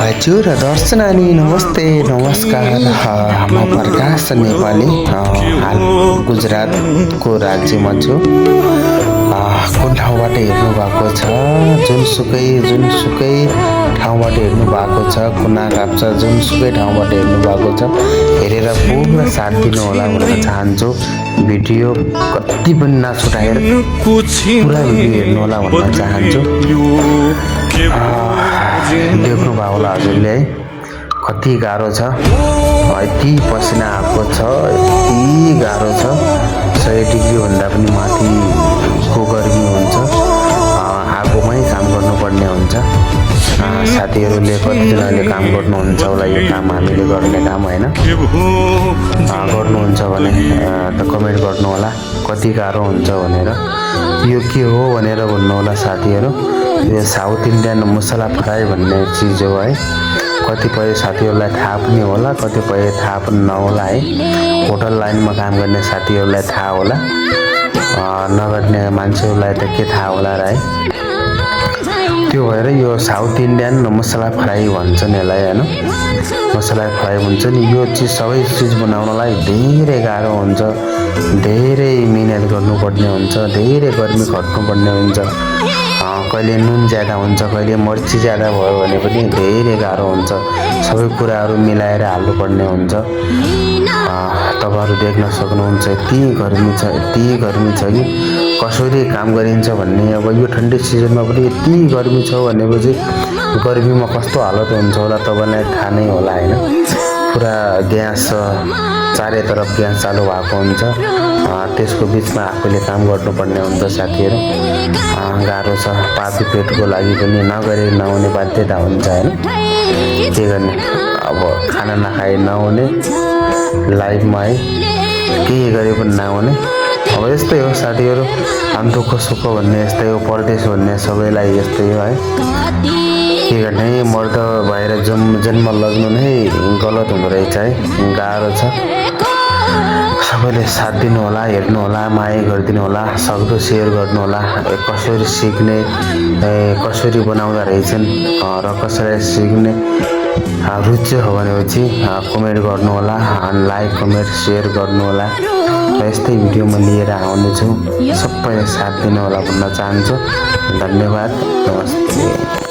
हजुर दर्शन नानी नमस्ते नमस्कार म प्रकाश नेपाली हाल गुजरातको राज्यमा छु कुन ठाउँबाट हेर्नु भएको छ जुनसुकै ठाउँबाट हेर्नु भएको छ कुना काप्चा जुनसुकै ठाउँबाट हेर्नु भएको छ हेरेर पुरा साथ दिनु होला भन्न चाहन्छु भिडियो कति पनि नछुटाएर पुरा भिडियो हेर्नु होला भन्न चाहन्छु देख्नु भयो होला हजुरले है कति गाह्रो छ यति पसिना आएको छ यति गाह्रो छ 100 डिग्री भन्दा पनि माथिको गर्मी हुन्छ आगोमै काम गर्नुपर्ने हुन्छ साथीहरूले कतिजनाले काम गर्नुहुन्छ होला यो काम हामीले गर्ने काम होइन गर्नुहुन्छ भने त कमेन्ट गर्नु होला कति गाह्रो हुन्छ भनेर यो के हो भनेर भन्नु होला साथीहरू यो साउथ इन्डियन मसला फ्राई भन्ने चिज हो है कतिपय साथीहरूलाई थाहा पनि होला कतिपय थाहा पनि नहोला है होटल लाइनमा काम गर्ने साथीहरूलाई थाहा होला नगर्ने मान्छेहरूलाई त के थाहा होला र है त्यो भएर यो साउथ इन्डियन मसला फ्राई भन्छन् यसलाई हैन मसला फ्राई भन्छ नि यो चिज सबै चिज बनाउनलाई धेरै गाह्रो हुन्छ धेरै मिहिनेत गर्नुपर्ने हुन्छ धेरै गर्मी खट्नुपर्ने हुन्छ कहिले नुन ज्यादा हुन्छ कहिले मर्ची ज्यादा भयो भने पनि धेरै गाह्रो हुन्छ सबै कुराहरू मिलाएर हाल्नुपर्ने हुन्छ तपाईहरु देख्न सक्नुहुन्छ यति गर्मी छ कि कसरी काम गरिन्छ भन्ने अब यो ठन्डी सिजनमा पनि यति गर्मी छ भनेपछि गर्मीमा कस्तो हालत हुन्छ होला तपाईलाई थाहा नै होला हैन पुरा ग्यास चारैतर्फ ग्यास चालु भएको हुन्छ त्यसको बीचमा आफूले काम गर्नुपर्ने हुन्छ साथीहरु गाह्रो छ पापी पेटको लागि पनि नगरे नहुने बाध्यता हुन्छ हैन के गर्ने अब खाना नखाए नहुने लाइफमा है के गरे पनि नहुने अब यस्तै हो साथीहरु दुःख सुख भन्ने यस्तै हो परदेश भन्ने सबैलाई यस्तै हो है के गर्ने मर्द भएर जन्म लाग्नु नै गलत हुँदो रहेछ है गाह्रो छ सबैले साथ दिनु होला हेर्नु होला माया गरिदिनु होला सक्दो शेयर गर्नु होला कसरी सिक्ने कसरी बनाउँदा रहेछन् र कसरी सिक्ने रुचि हो भनेपछि कमेन्ट गर्नु होला लाइक कमेन्ट शेयर गर्नु होला र यस्तै भिडियो म लिएर आउने छु सबैले साथ दिनु होला भन्न चाहन्छु धन्यवाद नमस्ते।